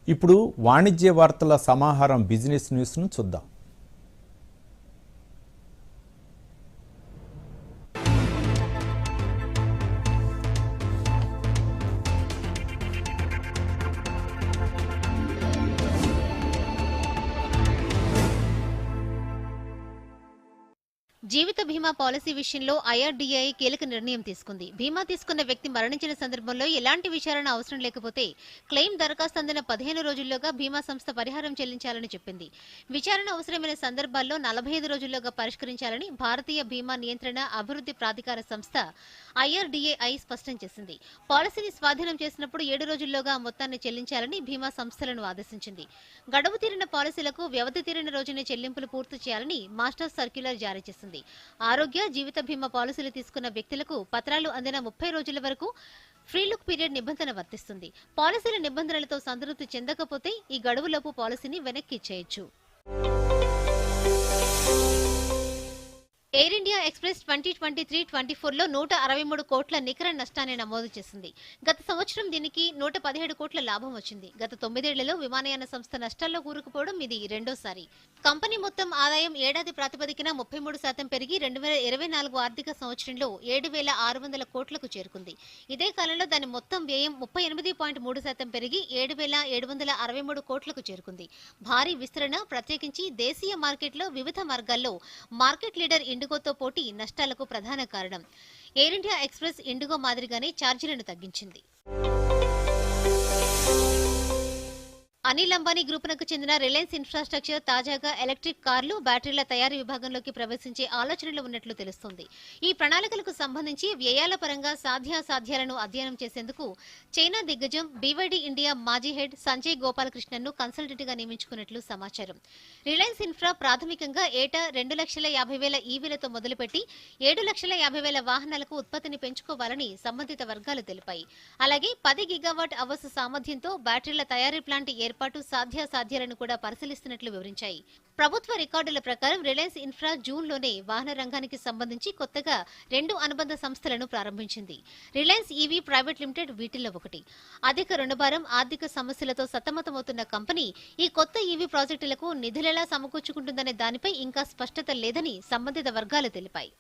ఇప్పుడు వాణిజ్య వార్తల సమాహారం బిజినెస్ న్యూస్ను చూద్దాం. జీవిత బీమా పాలసీ విషయంలో ఐఆర్డీఏ కీలక నిర్ణయం తీసుకుంది. బీమా తీసుకున్న వ్యక్తి మరణించిన సందర్భంలో ఎలాంటి విచారణ అవసరం లేకపోతే క్లెయిమ్ దరఖాస్తు అందిన 15 రోజుల్లోగా బీమా సంస్థ పరిహారం చెల్లించాలని చెప్పింది. విచారణ అవసరమైన సందర్భాల్లో 45 రోజుల్లోగా పరిష్కరించాలని భారతీయ బీమా నియంత్రణ అభివృద్ధి ప్రాధికార సంస్థ ఐఆర్డీఏఐ స్పష్టం చేసింది. పాలసీని స్వాధీనం చేసినప్పుడు 7 రోజుల్లోగా మొత్తాన్ని చెల్లించాలని బీమా సంస్థలను ఆదేశించింది. గడువు తీరిన పాలసీలకు వ్యవధి తీరిన రోజునే చెల్లింపులు పూర్తి చేయాలని మాస్టర్ సర్క్యులర్ జారీ చేసింది. ఆరోగ్య జీవిత బీమా పాలసీలు తీసుకున్న వ్యక్తులకు పత్రాలు అందిన 30 రోజుల వరకు ఫ్రీ లుక్ పీరియడ్ నిబంధన వర్తిస్తుంది. పాలసీల నిబంధనలతో సంతృప్తి చెందకపోతే ఈ గడువులోపు పాలసీని వెనక్కి ఇచ్చేయొచ్చు. ఎయిర్ ఇండియా ఎక్స్ప్రెస్ 2023-24లో 163 కోట్ల నికర నష్టాన్ని నమోదు చేసింది. గత సంవత్సరం దీనికి 117 కోట్ల లాభం వచ్చింది. గత 9 ఏళ్లలో విమానయాన సంస్థ నష్టాల్లో కూరుకుపోవడం ఇది రెండోసారి. కంపెనీ మొత్తం ఆదాయం ఏడాది ప్రాతిపదికన 33% పెరిగి 2024 ఆర్థిక సంవత్సరంలో 7,600 కోట్లకు చేరుకుంది. ఇదే కాలంలో దాని మొత్తం వ్యయం 38.3% పెరిగి 7,763 కోట్లకు చేరుకుంది. భారీ విస్తరణ, ప్రత్యేకించి దేశీయ మార్కెట్లో వివిధ మార్గాల్లో మార్కెట్ లీడర్ ఇండిగోతో పోటీ నష్టాలకు ప్రధాన కారణం. ఎయిర్ ఇండియా ఎక్స్ప్రెస్ ఇండిగో మాదిరిగానే ఛార్జీలను తగ్గించింది. అనిల్ అంబానీ గ్రూపునకు చెందిన రిలయన్స్ ఇన్ఫ్రాస్ట్రక్చర్ తాజాగా ఎలక్ట్రిక్ కార్లు, బ్యాటరీల తయారీ విభాగంలోకి ప్రవేశించే ఆలోచనలు ఉన్నట్లు తెలుస్తోంది. ఈ ప్రణాళికలకు సంబంధించి వ్యయాల పరంగా సాధ్యాసాధ్యాలను అధ్యయనం చేసేందుకు చైనా దిగ్గజం బీవైడీ ఇండియా మాజీ హెడ్ సంజయ్ గోపాలకృష్ణన్ను కన్సల్టెంట్ గా నియమించుకున్నట్లు సమాచారం. రిలయన్స్ ఇన్ఫ్రా ప్రాథమికంగా ఏటా 2,50,000 ఈవీలతో మొదలుపెట్టి 7,50,000 వాహనాలకు ఉత్పత్తిని పెంచుకోవాలని సంబంధిత వర్గాలు తెలిపాయి. అలాగే 10 గిగావాట్ అవర్స్ సామర్థ్యంతో బ్యాటరీల తయారీ ప్లాంట్ ఏర్పాటు సాధ్యాసాధ్యాలను కూడా పరిశీలిస్తున్నట్లు వివరించాయి. ప్రభుత్వ రికార్డుల ప్రకారం రిలయన్స్ ఇన్ఫ్రా జూన్లోనే వాహన రంగానికి సంబంధించి కొత్తగా 2 అనుబంధ సంస్థలను ప్రారంభించింది. రిలయన్స్ ఈవీ ప్రైవేట్ లిమిటెడ్ వీటిల్లో ఒకటి. అధిక రుణభారం, ఆర్థిక సమస్యలతో సతమతమవుతున్న కంపెనీ ఈ కొత్త ఈవీ ప్రాజెక్టులకు నిధులెలా సమకూర్చుకుంటుందనే దానిపై ఇంకా స్పష్టత లేదని సంబంధిత వర్గాలు తెలిపాయి.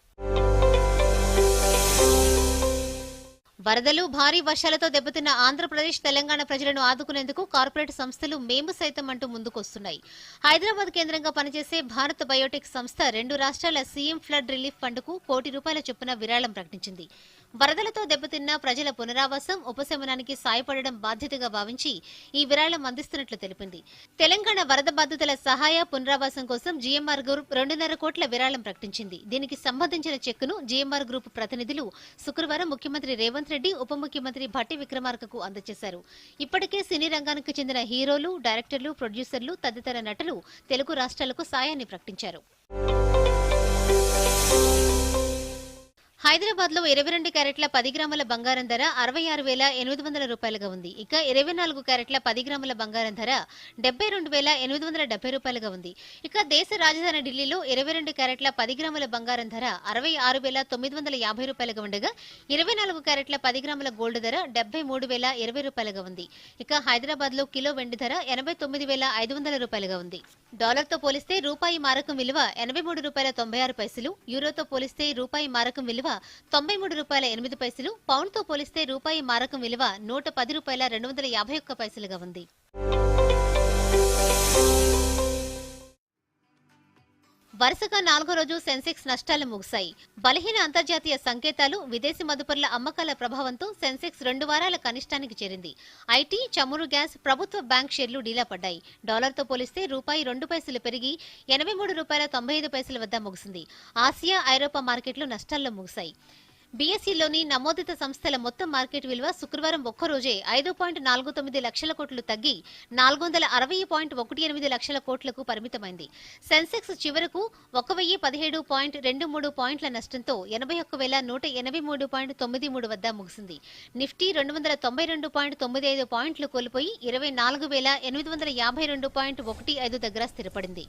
వరదలు, భారీ వర్షాలతో దెబ్బతిన్న ఆంధ్రప్రదేశ్, తెలంగాణ ప్రజలను ఆదుకునేందుకు కార్పొరేట్ సంస్థలు మేము సైతం అంటూ ముందుకొస్తున్నాయి. హైదరాబాద్ కేంద్రంగా పనిచేసే భారత్ బయోటెక్ సంస్థ 2 రాష్ట్రాల సీఎం ఫ్లడ్ రిలీఫ్ ఫండ్కు ₹1 కోటి చొప్పున విరాళం ప్రకటించింది. వరదలతో దెబ్బతిన్న ప్రజల పునరావాసం, ఉపశమనానికి సాయపడడం బాధ్యతగా భావించి ఈ విరాళం అందిస్తున్నట్లు తెలిపింది. తెలంగాణ వరద బాధితుల సహాయ, పునరావాసం కోసం జీఎంఆర్ గ్రూప్ ₹2.5 కోట్ల విరాళం ప్రకటించింది. దీనికి సంబంధించిన చెక్కును జీఎంఆర్ గ్రూప్ ప్రతినిధులు శుక్రవారం ముఖ్యమంత్రి రేవంత్ రెడ్డి, ఉప ముఖ్యమంత్రి భట్టి విక్రమార్కకు అందజేశారు. ఇప్పటికే సినీ రంగానికి చెందిన హీరోలు, డైరెక్టర్లు, ప్రొడ్యూసర్లు తదితర నటులు తెలుగు రాష్ట్రాలకు సాయాన్ని ప్రకటించారు. హైదరాబాద్ లో 22 క్యారెట్ల 10 గ్రాముల బంగారం ధర ₹66,800 ఉంది. ఇక 24 క్యారెట్ల 10 గ్రాముల బంగారం ధర ₹72,870 ఉంది. ఇక దేశ రాజధాని ఢిల్లీలో 22 క్యారెట్ల 10 గ్రాముల బంగారం ధర ₹66,950 ఉండగా 24 క్యారెట్ల 10 గ్రాముల గోల్డ్ ధర ₹73,020 ఉంది. ఇక హైదరాబాద్ లో కిలో వెండి ధర ₹89,500 ఉంది. డాలర్తో పోలిస్తే రూపాయి మారకం విలువ ₹83.96, యూరోతో పోలిస్తే రూపాయి మారకం విలువ ₹93.8, పౌండ్తో పోలిస్తే రూపాయి మారకం విలువ ₹110.251 ఉంది. వరుసగా 4వ రోజు సెన్సెక్స్ నష్టాలు ముగిశాయి. బలహీన అంతర్జాతీయ సంకేతాలు, విదేశీ మదుపర్ల అమ్మకాల ప్రభావంతో సెన్సెక్స్ 2 వారాల కనిష్టానికి చేరింది. ఐటీ, చమురు, గ్యాస్, ప్రభుత్వ బ్యాంక్ షేర్లు డీలా పడ్డాయి. డాలర్తో పోలిస్తే ₹2 పెరిగి ₹83.95 వద్ద ముగిసింది. ఆసియా, ఐరోపా మార్కెట్లు నష్టాల్లో ముగిశాయి. బీఎస్ఈలోని నమోదిత సంస్థల మొత్తం మార్కెట్ విలువ శుక్రవారం ఒక్కరోజే 5.49 లక్షల కోట్లు తగ్గి 460.18 లక్షల కోట్లకు పరిమితమైంది. సెన్సెక్స్ చివరకు 1,017.23 పాయింట్ల నష్టంతో 81,183.93 వద్ద ముగిసింది. నిఫ్టీ 292.95 పాయింట్లు కోల్పోయి 24,852.15 దగ్గర స్థిరపడింది.